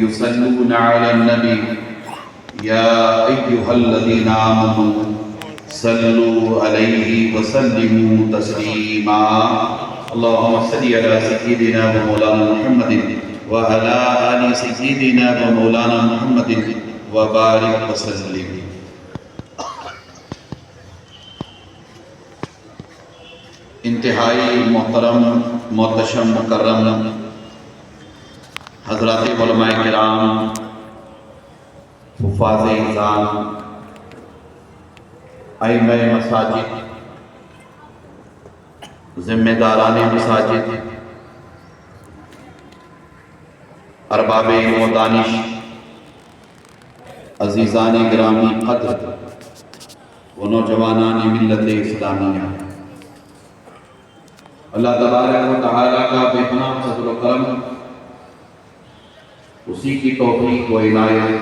युसल्लूना Alan नबी या अय्युहल्लज़ीना आमनू सल्लू अलैहि वसल्लिमू तस्लीमा। अल्लाहुम्मा सल्लि अला सय्यिदिना व मौलाना मुहम्मदिन व अला आलि सय्यिदिना व मौलाना मुहम्मदिन व बारिक वसल्लिम। इंतहाई मोहतरम मोहतशम मुकर्रम हज़रात उलमाए किराम, हुफ़ाज़ इज़ाम, आइम्मा मसाजिद, ज़िम्मेदारान मसाजिद, अरबाब इल्म व दानिश, अज़ीज़ान गिरामी क़द्र व नौजवानान मिल्लत इस्लामिया, अल्लाह तबारक व तआला का बेपनाह फज़्ल व करम, उसी की तौफ़ीक़ व इनायत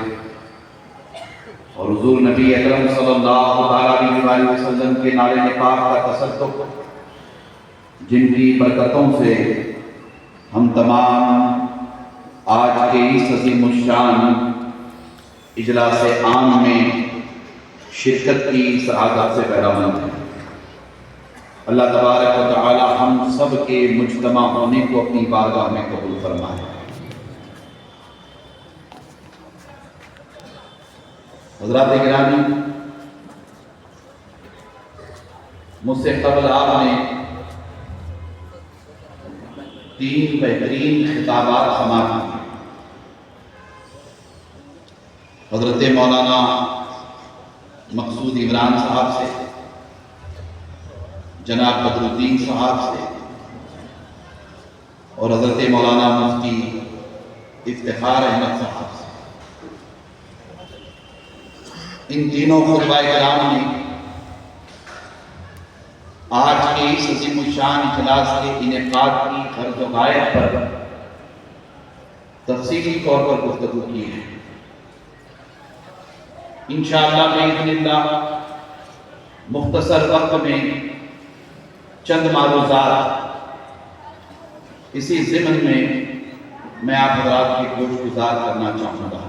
और हुज़ूर नबी अकरम सल्लल्लाहु अलैहि वसल्लम के नाले निपाक का तसद्दुक़, जिनकी बरकतों से हम तमाम आज के इस अज़ीमुश्शान इजलास आम में शिरकत की सआदत से बहरामंद है। अल्लाह तबारक व तआला हम सब के मुज्तमा होने को अपनी बारगाह में कबूल फरमाए। हज़रात गिरामी, मुझसे क़ब्ल आपने 3 बेहतरीन खिताबात समाअत किए। हज़रत मौलाना मक़सूद इमरान साहब से, जनाब बदरुद्दीन साहब से और हज़रत मौलाना मुफ्ती इफ्तिखार अहमद साहब से। इन तीनों खुतबाए किराम ने आज के इस अज़ीमुश्शान इजलास के इनेकाद की गर्ज़ व गायत पर तफ़सीली तौर पर गुफ्तगू की है। इंशाअल्लाह बिइज़्निल्लाह मुख्तसर वक्त में चंद मालूज़ात इसी ज़िम्न में मैं आप हज़रात की गोशगुज़ार करना चाहूँगा।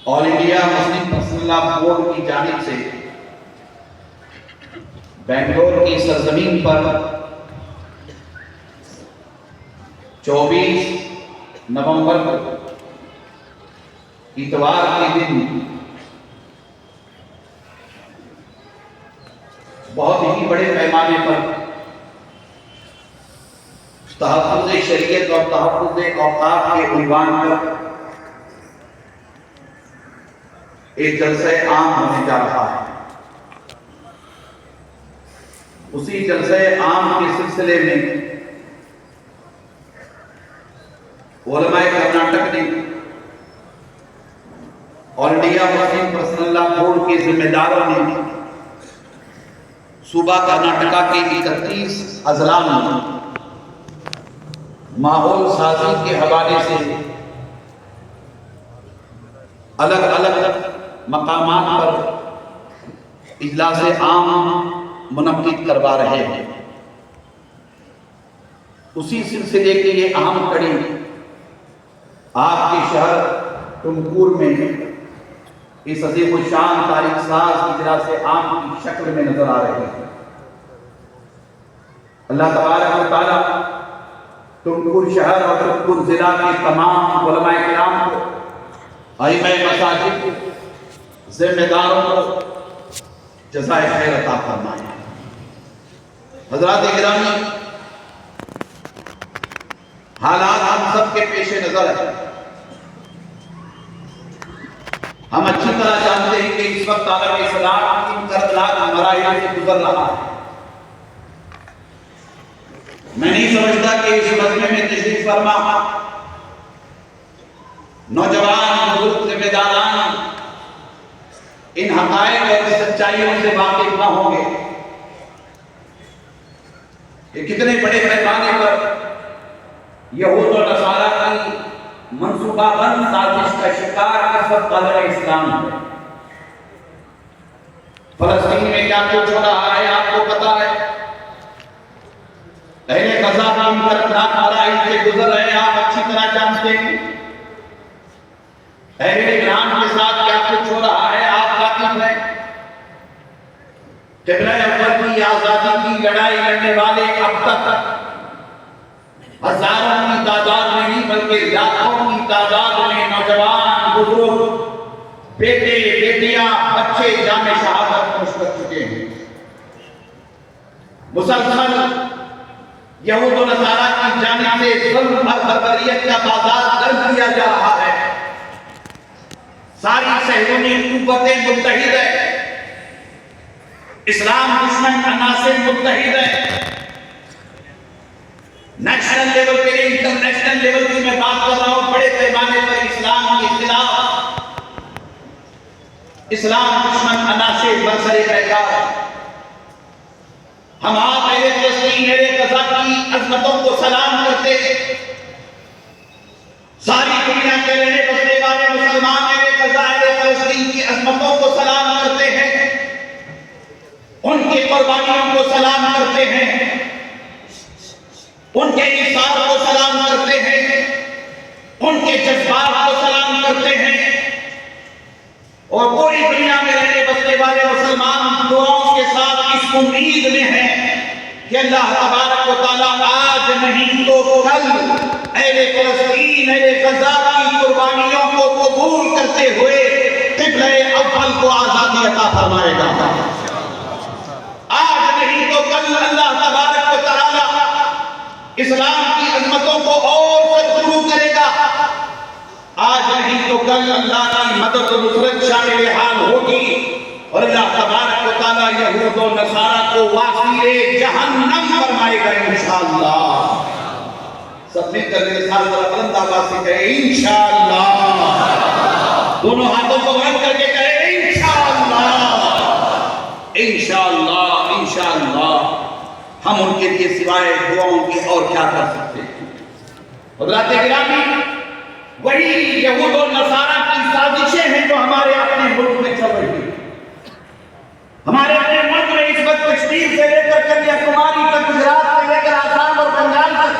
All India Muslim personal law board की जानिब से बेंगलोर की सरजमीन पर 24 नवंबर को इतवार के दिन बहुत ही बड़े पैमाने पर तहफ़्फ़ुज़ शरीयत और तहफ़्फ़ुज़ औक़ाफ़ के उन्वान पर एक जलसा आम होने जा रहा है। उसी जलसा आम के सिलसिले में उलमाए कर्नाटक ने all India Muslim personal law board के जिम्मेदारों ने सूबा कर्नाटका के 31 अजला में माहौल साजी के हवाले से अलग अलग मकामात पर इजलास आम मुनक्किद करवा रहे हैं। उसी सिलसिले की ये अहम कड़ी आपके शहर तुमकूर में इस अज़ीमुश्शान तारीख साज इजलास आम की शक्ल में नजर आ रही है। अल्लाह तबारक व तआला तुमकूर शहर और तुमकूर जिला के तमाम उलमाए किराम को, आइम्मा मसाजिद को, जिम्मेदारों को जज़ाए खैर अता फरमाए। हज़रात गिरामी, हालात हम सब के पेश नजर है। हम अच्छी तरह जानते हैं कि इस वक्त आलम इस्लाम इन दर्दनाक मराहिल से गुजर रहा है। मैं नहीं समझता कि इस मजमे में तशरीफ फरमा नौजवान बुजुर्ग जिम्मेदारान इन हक़ाइक़ और सच्चाइयों से वाकिफ न होंगे। ये कितने बड़े पैमाने पर यहूद और नसारा की मंसूबाबंद साजिश का शिकार इस वक्त आलम इस्लाम है। फलस्तीन में क्या कुछ हो रहा है आपको पता है। अहले गजा का खतरनाक मराहिल से गुजर रहे आप अच्छी तरह जानते हैं। अहले ईरान के साथ क्या कुछ हो रहा है आप वाकिफ हैं। क़िबला अव्वल की आजादी की लड़ाई लड़ने वाले अब तक हजारों की तादाद में नहीं बल्कि लाखों की तादाद में नौजवान बुजुर्ग बेटे बेटियां बच्चे जामे शहादत नोश कर चुके हैं। मुसलसल यहूद और नसारा की जानिब से जुल्म और बर्बरियत का बाजार गर्म किया जा रहा है। सारी सहूनी कुव्वतें मुत्तहिद है, इस्लाम दुश्मन अनासिर मुत्तहिद है। नेशनल लेवल पे इंटरनेशनल लेवल की मैं बात कर रहा हूं, बड़े पैमाने पर इस्लाम के खिलाफ इस्लाम दुश्मन अनासिर बरसरे पैकार। हम आप अहले फ़लस्तीन अहले गज़ा की अज़मतों को सलाम करते हैं। सारी दुनिया के रहने बसने वाले मुसलमान अहले गज़ा अहले फ़लस्तीन की अज़मतों को सलाम करते हैं, उनकी कुर्बानियों को सलाम करते हैं, उनके इंसाफ को सलाम करते हैं, उनके जज्बात को सलाम करते हैं। और पूरी दुनिया में रहने बसने वाले मुसलमान दुआओं के साथ इस उम्मीद में हैं कि अल्लाह तबारक व तआला आज नहीं तो कल अहले फ़लस्तीन अहले गज़ा की कुर्बानियों को कबूल करते हुए क़िबला अव्वल को आज़ादी अता फरमाएगा। आज नहीं तो कल अल्लाह तबारक व तआला इस्लाम की अज़मतों को और सरसरू करेगा। आज नहीं तो कल अल्लाह की मदद और नुसरत शामिल हाल होगी और अल्लाह तबारक व तआला यहूद और नसारा को वासीले जहन्नम फरमाएगा इंशाअल्लाह। सब मिलकर मेरे साथ बुलंद आवाज से कहे इंशाअल्लाह। दोनों हाथों को बुलंद करके कहे इंशाअल्लाह, इंशाअल्लाह, इंशाअल्लाह। हम उनके लिए सिवाय दुआओं के और क्या कर सकते हैं। हज़रात गिरामी, वही यहूद और नसारा की साजिशें हैं जो हमारे अपने मुल्क में चल रही है। हमारे अपने मुल्क में इस वक्त कश्मीर से लेकर कन्याकुमारी तक, गुजरात से लेकर आसाम और बंगाल तक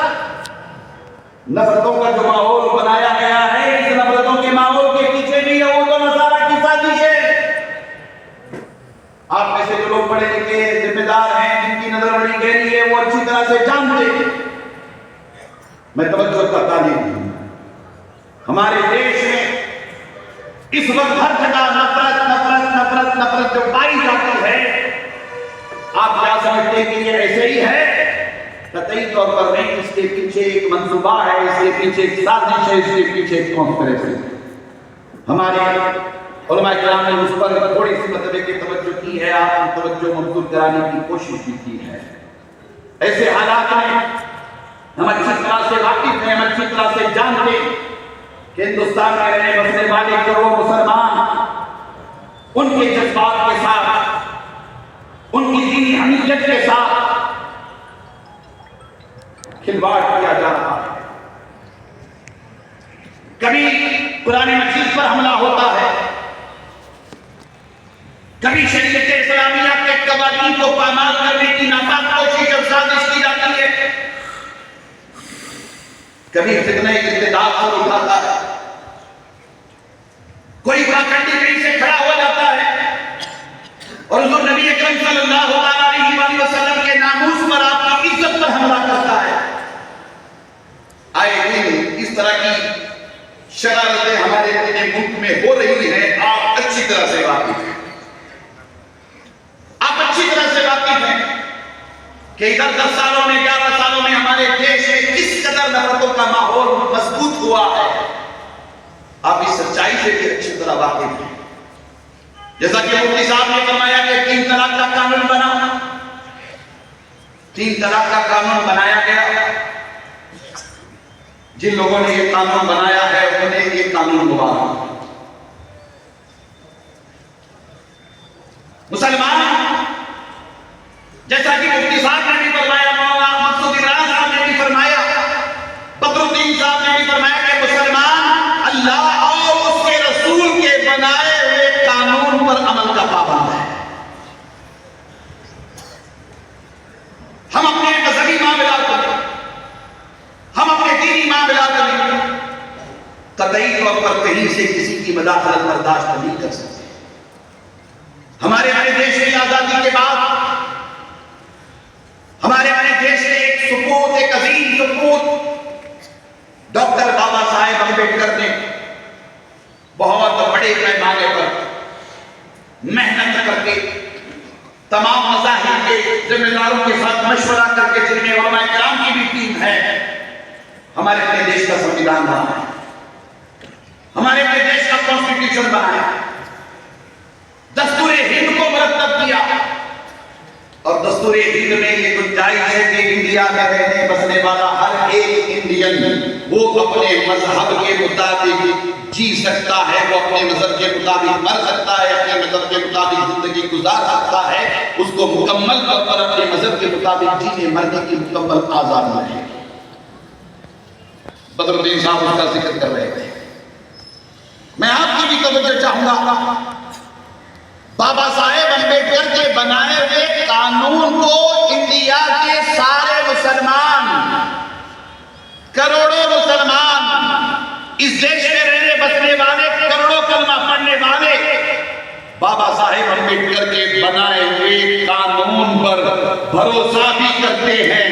नफरतों का जो माहौल बनाया गया है, इस नफरतों के माहौल के पीछे भी यहूद और नसारा की साजिश है। आप में से जो लोग पढ़े लिखे जिम्मेदार हैं, जिनकी नजर बड़ी गहरी है, वो अच्छी तरह से जानते हैं। मैं तवज्जो करता नहीं, हमारे देश में इस वक्त हर जगह नफरत नफरत नफरत नफरत जो पाई जाती है, आप क्या समझते हैं कि ये ऐसे ही है? कतई तौर पर नहीं। इसके पीछे एक मंसूबा है, इसके पीछे एक साजिश है, इसके पीछे एक कॉन्स्पिरेसी है। हमारे उलमा किराम ने उस पर थोड़ी सी मतलब की तवज्जो की है, आप तवज्जो मबसूल कराने की कोशिश भी की है। ऐसे हालात में हम अच्छी तरह से वाकिफ हैं, हम अच्छी तरह से जानते हैं कि हिंदुस्तान में रहने बसने वाले करोड़ों मुसलमान उनके जज्बात के साथ, उनकी दीनी हमीयत के साथ खिलवाड़ किया जा रहा है। कभी कुरान मजीद पर हमला होता है, कभी शरीयत इस्लामिया के कवानीन को पामाल करने की नापाक कोशिश और साजिश की जाती है, कभी फितने इब्तिदाअ पर उठाता है, कोई पाखंडी कहीं से खड़ा हो जाता है और हुज़ूर नबी अकरम सल्लल्लाहु अलैहि वसल्लम के नामूस पर, आपकी इज्जत पर हमला करता है। आए दिन इस तरह की शरारतें हमारे अपने मुल्क में हो रही हैं। आप अच्छी तरह से वाकिफ हैं, आप अच्छी तरह से वाकिफ हैं कि इधर 10 सालों में 11 सालों में हमारे देश में किस कदर नफरतों का माहौल मजबूत हुआ है। आप इस सच्चाई से भी अच्छी तरह वाकिफ हैं। जैसा कि मुफ्ती साहब ने फरमाया कि 3 तलाक का कानून बना, 3 तलाक का कानून बनाया गया। जिन लोगों ने ये कानून बनाया है उन्हें ये कानून मुबारक। मुसलमान, जैसा कि मुफ्ती साहब ने भी फरमाया, मौलाना मकसूद इमरान साहब ने भी फरमाया, बदरुद्दीन साहब ने भी फरमाया कि मुसलमान अल्लाह और उसके रसूल के बनाए हुए कानून पर अमल का पाबंद है। हम अपने मजहबी मामलात रब्बिल आलमीन कतई तौर पर कहीं से किसी की मदाखलत बर्दाश्त नहीं कर सकते। हमारे अपने देश की आजादी के बाद हमारे अपने देश के एक सपूत, एक अजीम सपूत डॉक्टर बाबा साहेब अम्बेडकर ने बहुत बड़े पैमाने पर मेहनत करके तमाम मज़ाहिब के जिम्मेदारों के साथ मशवरा करके, जिनमें उलमा किराम की भी टीम है, हमारे अपने देश का संविधान बनाया, हमारे अपने देश का कॉन्स्टिट्यूशन बनाया, दस्तूर हिंद को मरतब किया। और दस्तूर हिंद में ये गुंजाइश है कि इंडिया में रहने बसने वाला हर एक इंडियन वो अपने मजहब के मुताबिक जी सकता है, वो अपने मजहब के मुताबिक मर सकता है, अपने मजहब के मुताबिक जिंदगी गुजार सकता है। उसको मुकम्मल तौर पर अपने मजहब के मुताबिक जीने मरने की मुकम्मल आजादी है। बदरुद्दीन साहब उसका जिक्र कर रहे थे। मैं आपकी भी तवज्जो चाहूंगा, बाबा साहेब अम्बेडकर के बनाए हुए कानून को इंडिया के सारे मुसलमान, करोड़ों मुसलमान, इस देश में रहने बसने वाले करोड़ों कलमा पढ़ने वाले बाबा साहेब अम्बेडकर के बनाए हुए कानून पर भरोसा भी करते हैं,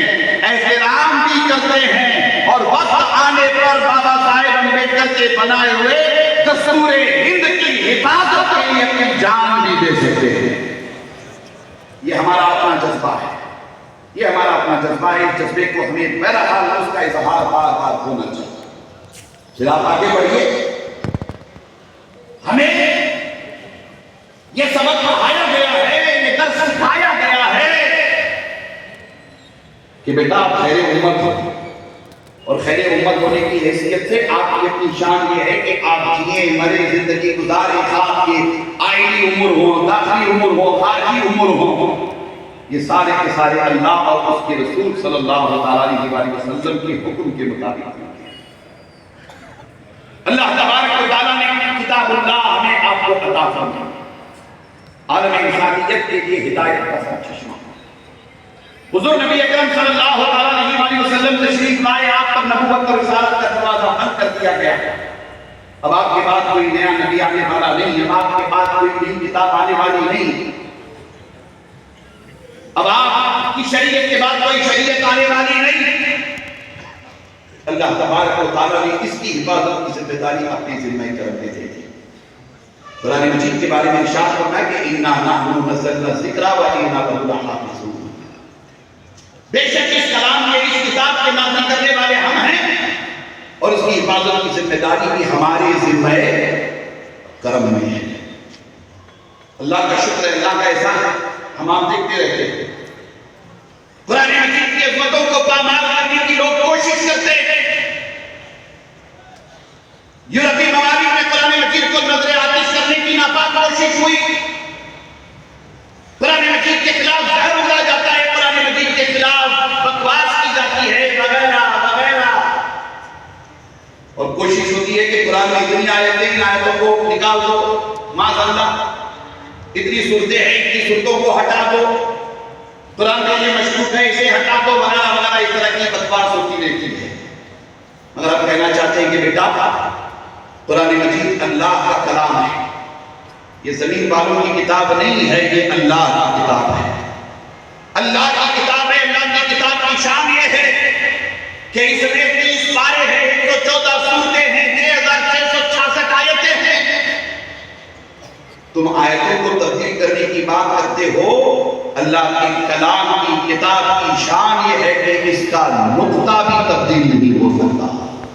एहतराम भी करते हैं, और वक्त आने पर बाबा साहेब अम्बेडकर के बनाए हुए दस्तूर हिंद की हिफाजत के लिए अपनी जान भी दे सकते हैं। ये हमारा अपना जज्बा है, ये हमारा अपना जज्बा है। इस जज्बे को हमें बहरहाल उसका इजहार बार बार होना चाहिए। फिर आप आगे बढ़िए। हमें ये सबक पढ़ाया गया है, ये दर्स सिखाया गया है कि बेटा आप खैर उम्मत हो, और खैर उम्मत होने की हैसियत से आपकी अपनी शान ये है कि आप जिए मरे जिंदगी गुजारे, आपकी आईनी उम्र हो, दाखिली उम्र हो, खारजी उम्र हो, ये सारे के सारे अल्लाह और उसके रसूल सल्लल्लाहु अलैहि वसल्लम के हुक्म के मुताबिक। अल्लाह तबारक व तआला ने किताबुल्लाह हमें आपको अता फरमाया, आलम इंसानियत के लिए हिदायत का चश्मा। हुजूर नबी अकरम सल्लल्लाहु अलैहि वसल्लम तशरीफ लाए, आप पर नबूवत और रिसालत का दरवाजा बंद कर दिया गया। अब आपके बाद कोई नया नबी आने वाला नहीं, अब आपके बाद कोई नई किताब आने वाली नहीं, अब आपकी शरीयत के बाद कोई शरीयत आने वाली नहीं। अल्लाह तबारक व तआला ने इसकी हिफाजत की जिम्मेदारी अपने जिम्मे करम में दे दी। कुरान मजीद के बारे में इरशाद फरमाया कि इन्ना नहनु नज़्ज़लना ज़िक्रा व इन्ना लहु लहाफ़िज़ून। बेशक इस कलाम के, इस किताब के नाज़िल करने वाले हम हैं, और इसकी हिफाजत की जिम्मेदारी भी हमारे जिम्मे करम में है। अल्लाह का शुक्र है, अल्लाह का एहसान है, हम आप देखते रहते हैं कुरान मजीद की अज़मतों को पामाल करने की लोग कोशिश करते हैं। यूरोपीय ममालिक में कुरान मजीद को नजर आतिश करने की नापाक कोशिश हुई, कुरान मजीद के खिलाफ जहर उगला जाता है, कुरान मजीद के खिलाफ बकवास की जाती है, वगैरह वगैरह, और कोशिश होती है कि कुरान में इतनी आयतें, इन आयतों को निकाल दो, माज़अल्लाह इतनी सूरतें हैं, इतनी सूरतों को हटा दो, कुरान में ये मशरूत है, इसे हटा दो, वगैरह वगैरह, इस तरह की बकवास होती रहती है। मगर आप कहना चाहते हैं कि बेटा कुरान मजीद अल्लाह का कलाम है, ये जमीन वालों की किताब नहीं है, ये अल्लाह की किताब है, अल्लाह की किताब है। अल्लाह की किताब की शान ये है कि इसमें 30 पारे हैं, 114 सूरतें हैं, 6666 आयतें हैं। तुम आयतों को तब्दील करने की बात करते हो, अल्लाह के कलाम की किताब की शान ये है कि इसका नुक्ता भी तब्दील नहीं हो सकता।